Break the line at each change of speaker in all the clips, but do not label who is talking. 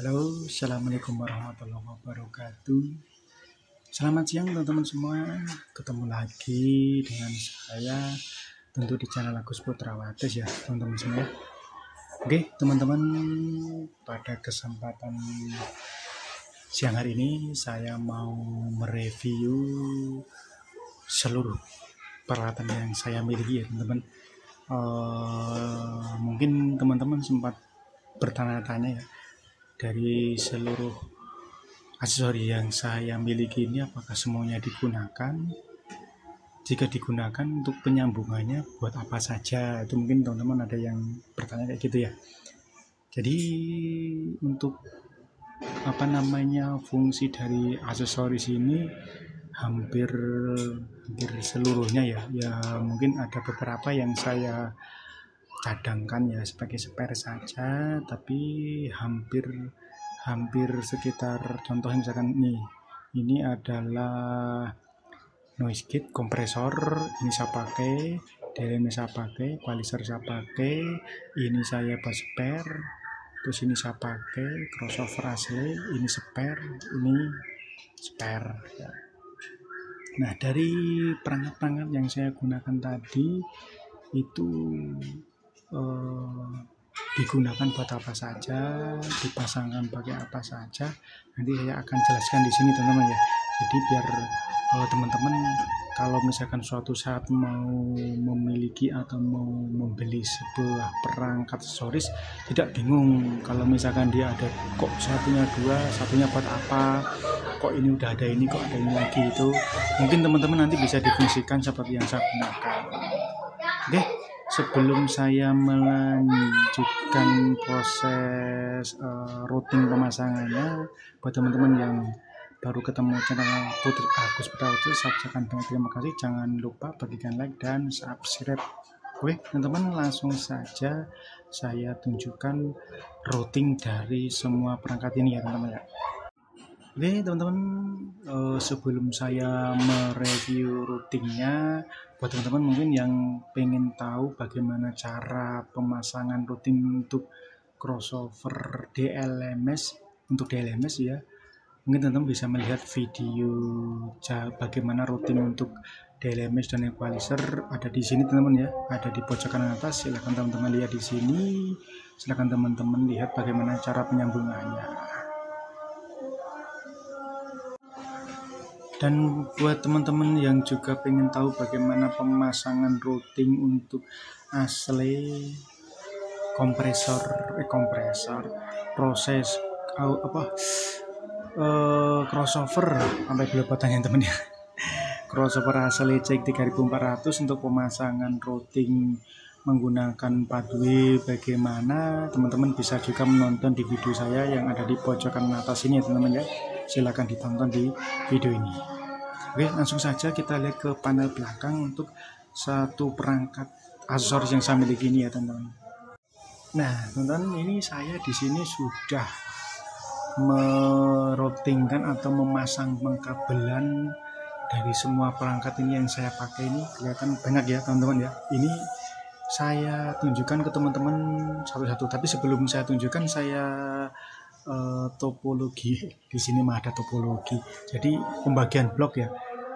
Halo, assalamualaikum warahmatullahi wabarakatuh. Selamat siang teman-teman semua. Ketemu lagi dengan saya, tentu di channel Agus Putra Wates ya teman-teman semua. Oke teman-teman, pada kesempatan siang hari ini saya mau mereview seluruh peralatan yang saya miliki ya teman-teman. Mungkin teman-teman sempat bertanya-tanya ya, dari seluruh aksesori yang saya miliki ini apakah semuanya digunakan? Jika digunakan untuk penyambungannya buat apa saja? Itu mungkin teman-teman ada yang bertanya kayak gitu ya. Jadi untuk fungsi dari aksesoris ini hampir seluruhnya ya. Ya mungkin ada beberapa yang saya cadangkan ya sebagai spare saja, tapi hampir sekitar, contohnya misalkan ini adalah noise gate, kompresor ini saya pakai, DLM saya pakai, equalizer saya pakai, ini saya buat spare, terus ini saya pakai crossover asli, ini spare, ini spare ya. Nah dari perangkat-perangkat yang saya gunakan tadi itu digunakan buat apa saja, dipasangkan pakai apa saja, nanti saya akan jelaskan di sini teman-teman ya. Jadi biar teman-teman kalau misalkan suatu saat mau memiliki atau mau membeli sebuah perangkat aksesoris tidak bingung kalau misalkan dia ada kok satunya dua, satunya buat apa, kok ini udah ada ini, kok ada ini lagi. Itu mungkin teman-teman nanti bisa difungsikan seperti yang saya gunakan. Oke, sebelum saya melanjutkan proses routing pemasangannya, buat teman-teman yang baru ketemu channel Agus Putra Wates, saya ucapkan banyak terima kasih. Jangan lupa bagikan like dan subscribe. Oke teman-teman, langsung saja saya tunjukkan routing dari semua perangkat ini ya teman-teman ya. Oke teman-teman, sebelum saya mereview routingnya, buat teman-teman mungkin yang pengen tahu bagaimana cara pemasangan routing untuk crossover DLMS, ya, mungkin teman-teman bisa melihat video bagaimana routing untuk DLMS dan equalizer ada di sini teman-teman ya, ada di pojok kanan atas. Silahkan teman-teman lihat di sini, silahkan teman-teman lihat bagaimana cara penyambungannya. Dan buat teman-teman yang juga pengen tahu bagaimana pemasangan routing untuk asli kompresor, proses crossover, sampai belepotannya teman ya. Crossover asli CX 3400 untuk pemasangan routing menggunakan pathway, bagaimana teman-teman bisa juga menonton di video saya yang ada di pojokan atas ini ya teman-teman ya. Silahkan ditonton di video ini. Oke, langsung saja kita lihat ke panel belakang untuk satu perangkat aksesoris yang saya miliki ini ya teman-teman. Nah teman-teman, ini saya di sini sudah meroutingkan atau memasang pengkabelan dari semua perangkat ini yang saya pakai. Ini kelihatan banyak ya teman-teman ya. Ini saya tunjukkan ke teman-teman satu-satu, tapi sebelum saya tunjukkan saya topologi. Di sini mah ada topologi, jadi pembagian blok ya.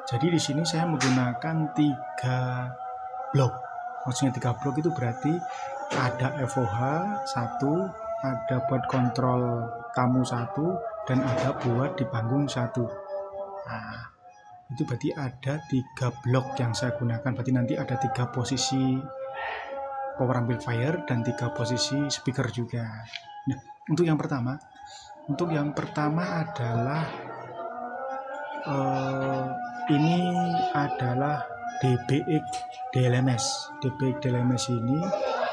Jadi di sini saya menggunakan 3 blok. Maksudnya 3 blok itu berarti ada FOH 1, ada buat kontrol tamu 1, dan ada buat di panggung 1. Nah, itu berarti ada 3 blok yang saya gunakan. Berarti nanti ada 3 posisi power amplifier dan 3 posisi speaker juga. Nah, untuk yang pertama adalah ini adalah DBX DLMS. DBX DLMS ini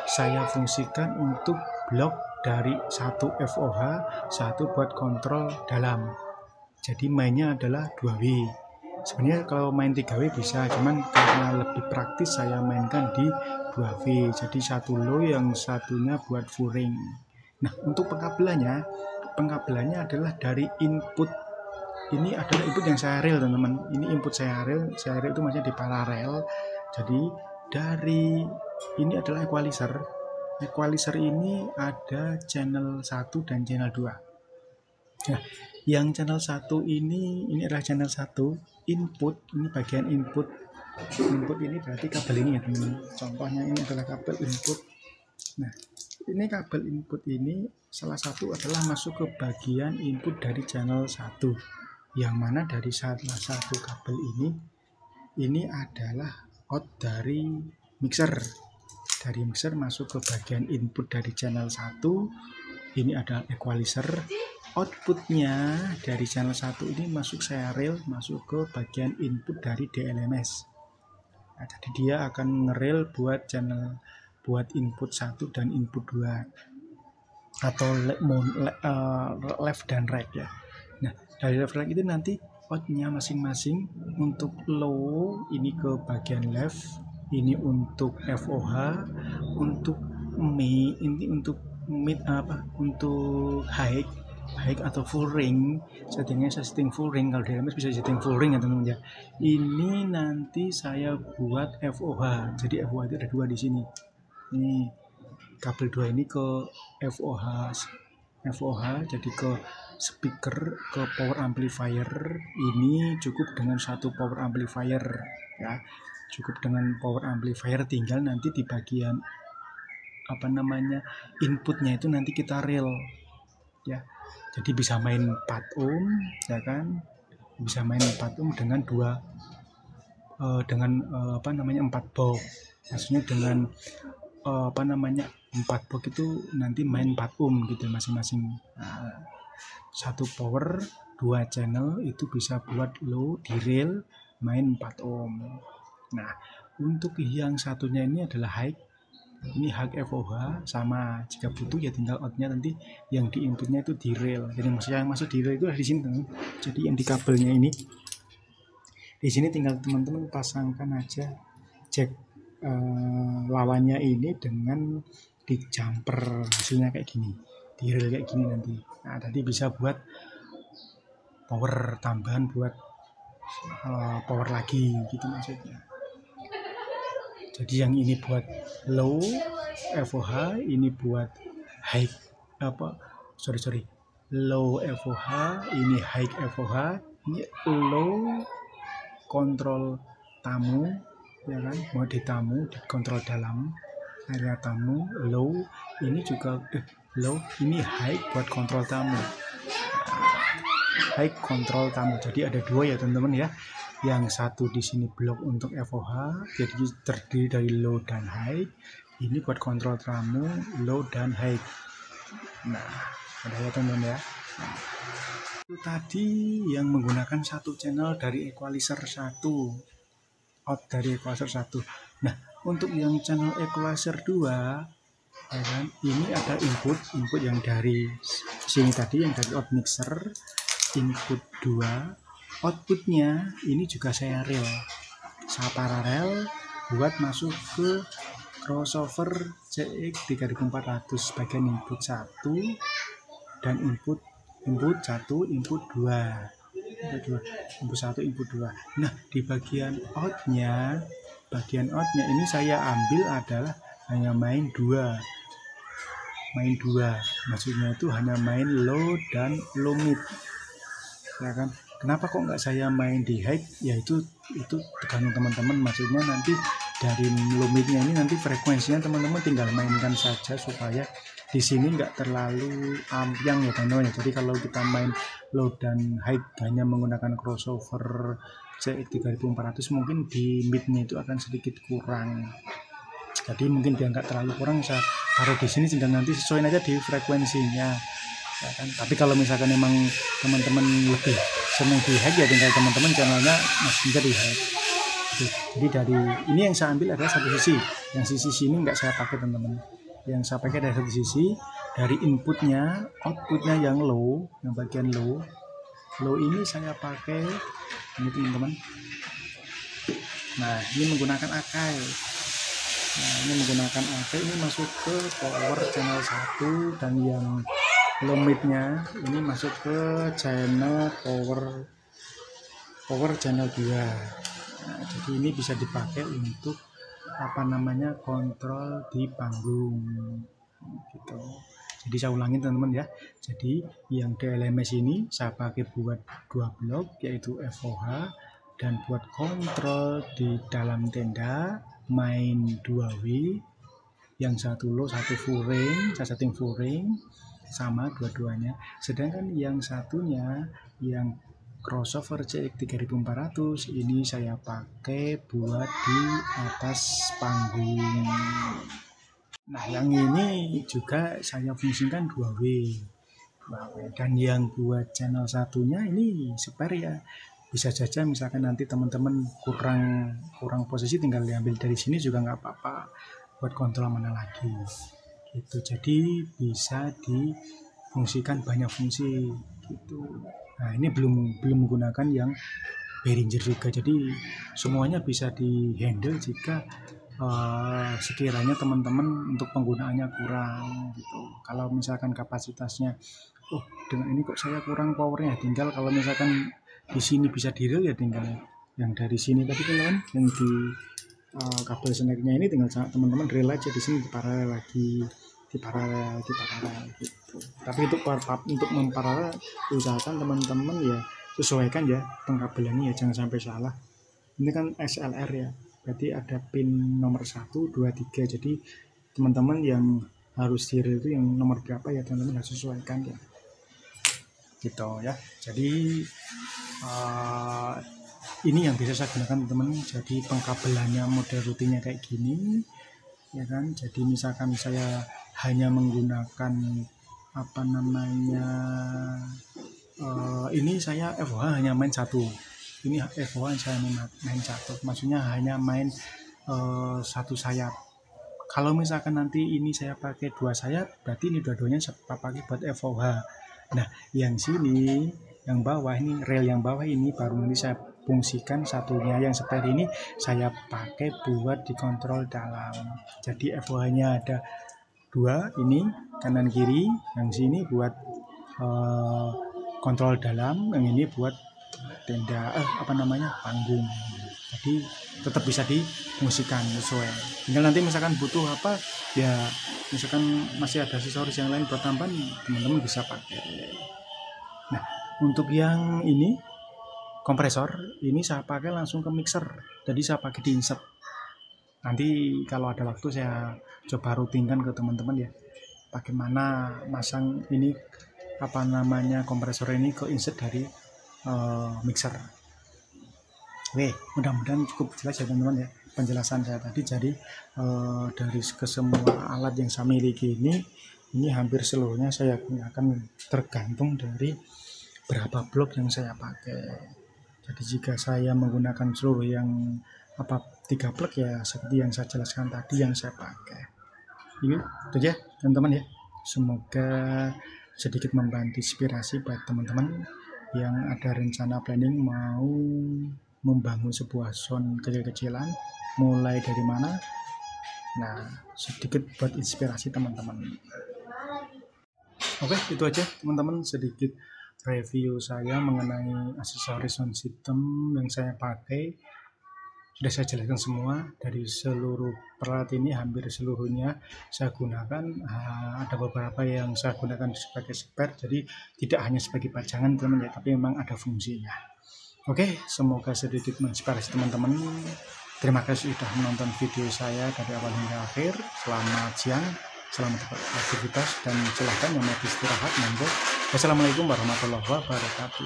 saya fungsikan untuk blok dari 1 FOH, 1 buat kontrol dalam. Jadi mainnya adalah 2W. Sebenarnya kalau main 3W bisa, cuman karena lebih praktis saya mainkan di 2W. Jadi 1 low, yang satunya buat full ring. Nah, untuk pengkabelannya adalah dari input. Ini adalah input yang serial teman-teman. Ini input serial itu maksudnya di paralel. Jadi dari ini adalah equalizer. Equalizer ini ada channel 1 dan channel 2. Nah, yang channel 1 ini adalah channel 1 input, ini bagian input. Input ini berarti kabel ini ya teman-teman. Contohnya ini adalah kabel input. Nah, ini kabel input ini salah satu adalah masuk ke bagian input dari channel 1. Yang mana dari salah satu kabel ini adalah out dari mixer. Dari mixer masuk ke bagian input dari channel 1. Ini adalah equalizer. Outputnya dari channel 1 ini masuk serial, masuk ke bagian input dari DLMS. Nah, jadi dia akan ngerel buat channel, buat input 1 dan input 2 atau left dan right ya. Nah, dari left right itu nanti outnya masing-masing. Untuk low ini ke bagian left, ini untuk FOH, untuk mid ini untuk mid untuk high atau full ring. Settingnya saya setting full ring, kalau di LMS bisa setting full ring ya teman-teman ya. Ini nanti saya buat FOH, jadi FOH itu ada 2 di sini. Ini kabel 2 ini ke FOH, jadi ke speaker, ke power amplifier. Ini cukup dengan satu power amplifier ya, cukup dengan power amplifier. Tinggal nanti di bagian inputnya itu nanti kita rel ya, jadi bisa main 4 ohm ya kan, bisa main 4 ohm dengan 4 box, maksudnya dengan 4 box itu nanti main 4 ohm gitu masing-masing. Nah, satu power 2 channel itu bisa buat low di rel main 4 ohm. Nah, untuk yang satunya ini adalah high. Ini high FOH sama, jika butuh ya tinggal outnya nanti yang di inputnya itu di rel. Jadi maksudnya yang masuk di rel itu di sini teman. Jadi yang di kabelnya ini di sini tinggal teman-teman pasangkan aja jack lawannya ini dengan di jumper, hasilnya kayak gini, di rel kayak gini nanti. Nah, tadi bisa buat power tambahan, buat power lagi gitu maksudnya. Jadi yang ini buat low FOH, ini buat high low FOH, ini high FOH, ini low kontrol tamu ya kan, mode tamu, di kontrol dalam area tamu. Low ini juga low, ini high buat kontrol tamu, high kontrol tamu. Jadi ada 2 ya teman-teman ya. Yang satu di sini blok untuk FOH, jadi terdiri dari low dan high. Ini buat kontrol tamu, low dan high. Nah, ada ya teman-teman ya. Nah, itu tadi yang menggunakan satu channel dari equalizer 1, out dari equalizer 1. Nah, untuk yang channel equalizer 2 ya kan, ini ada input yang dari sini tadi, yang dari out mixer, input 2. Outputnya ini juga saya rel, saya paralel buat masuk ke crossover CX3400 bagian input 1 dan input 1, input 2, input 1, input 2. Nah, di bagian outnya ini saya ambil adalah hanya main 2, maksudnya itu hanya main low dan low mid ya kan. Kenapa kok nggak saya main di high? Ya itu tergantung teman-teman, maksudnya nanti dari low midnya ini nanti frekuensinya teman-teman tinggal mainkan saja supaya di sini nggak terlalu ambyang ya teman-teman. Jadi kalau kita main low dan high hanya menggunakan crossover CX3400, mungkin di midnya itu akan sedikit kurang. Jadi mungkin biar nggak terlalu kurang, saya taruh di sini tinggal nanti sesuaiin aja di frekuensinya ya kan. Tapi kalau misalkan memang teman-teman lebih senang di high ya tinggal teman-teman channelnya masih bisa di high. Jadi dari ini yang saya ambil adalah satu sisi, yang sisi sini nggak saya pakai teman-teman. Yang saya pakai dari satu sisi, dari inputnya, outputnya yang low, yang bagian low ini saya pakai ini teman-teman. Nah, ini menggunakan akai. Ini masuk ke power channel 1, dan yang low midnya ini masuk ke channel power channel 2. Nah, jadi ini bisa dipakai untuk kontrol di panggung gitu. Jadi saya ulangi teman-teman ya. Jadi yang DLMS ini saya pakai buat 2 blok yaitu FOH dan buat kontrol di dalam tenda main 2W, yang satu low satu full ring, saya setting full ring sama dua-duanya. Sedangkan yang satunya yang crossover CX 3400 ini saya pakai buat di atas panggung. Nah yang ini juga saya fungsikan 2W. Dan yang buat channel satunya ini spare ya, bisa saja misalkan nanti teman-teman kurang posisi tinggal diambil dari sini juga nggak apa-apa buat kontrol mana lagi gitu. Jadi bisa difungsikan banyak fungsi gitu. Nah ini belum menggunakan yang Behringer juga, jadi semuanya bisa di handle jika sekiranya teman-teman untuk penggunaannya kurang gitu. Kalau misalkan kapasitasnya dengan ini kok saya kurang powernya, tinggal kalau misalkan di sini bisa di reel ya tinggal yang dari sini tadi kan yang di kabel snacknya ini tinggal teman-teman reel aja di sini, di paralel gitu. Tapi untuk memparalel usahakan teman-teman ya sesuaikan ya pengkabelannya ya, jangan sampai salah. Ini kan XLR ya, berarti ada pin nomor 1, 2, 3. Jadi teman-teman yang harus di reel itu yang nomor berapa ya teman-teman harus sesuaikan ya gitu ya. Jadi ini yang bisa saya gunakan teman-teman. Jadi pengkabelannya model rutinnya kayak gini ya kan. Jadi misalkan saya hanya menggunakan ini saya FOH hanya main satu, ini FOH saya main satu, maksudnya hanya main satu sayap. Kalau misalkan nanti ini saya pakai 2 sayap, berarti ini dua-duanya saya pakai buat FOH. Nah yang sini yang bawah ini, rel yang bawah ini baru nanti saya fungsikan satunya, yang spare ini saya pakai buat dikontrol dalam. Jadi FOH nya ada 2, ini kanan kiri, yang sini buat kontrol dalam, yang ini buat tenda panggung. Jadi tetap bisa difungsikan sesuai. Tinggal nanti misalkan butuh apa ya, misalkan masih ada aksesoris yang lain buat tambahan, teman-teman bisa pakai. Nah untuk yang ini kompresor ini saya pakai langsung ke mixer, jadi saya pakai di insert. Nanti kalau ada waktu saya coba rutinkan ke teman-teman ya, bagaimana masang ini kompresor ini ke insert dari mixer. Oke, mudah-mudahan cukup jelas ya teman-teman ya penjelasan saya tadi. Jadi dari semua alat yang saya miliki ini hampir seluruhnya saya gunakan tergantung dari berapa blok yang saya pakai. Jadi jika saya menggunakan seluruh yang 3 blok ya seperti yang saya jelaskan tadi yang saya pakai. Itu aja teman-teman ya. Semoga sedikit membantu inspirasi buat teman-teman yang ada rencana planning mau membangun sebuah zone kecil-kecilan, mulai dari mana. Nah sedikit buat inspirasi teman-teman. Oke, itu aja teman-teman sedikit review saya mengenai aksesoris sound system yang saya pakai. Sudah saya jelaskan semua, dari seluruh peralatan ini hampir seluruhnya saya gunakan. Ada beberapa yang saya gunakan sebagai spare, jadi tidak hanya sebagai pajangan teman-teman ya, tapi memang ada fungsinya. Oke, semoga sedikit menginspirasi teman-teman. Terima kasih sudah menonton video saya dari awal hingga akhir. Selamat siang, selamat beraktivitas, dan silahkan yang mau istirahat monggo. Wassalamualaikum warahmatullahi wabarakatuh.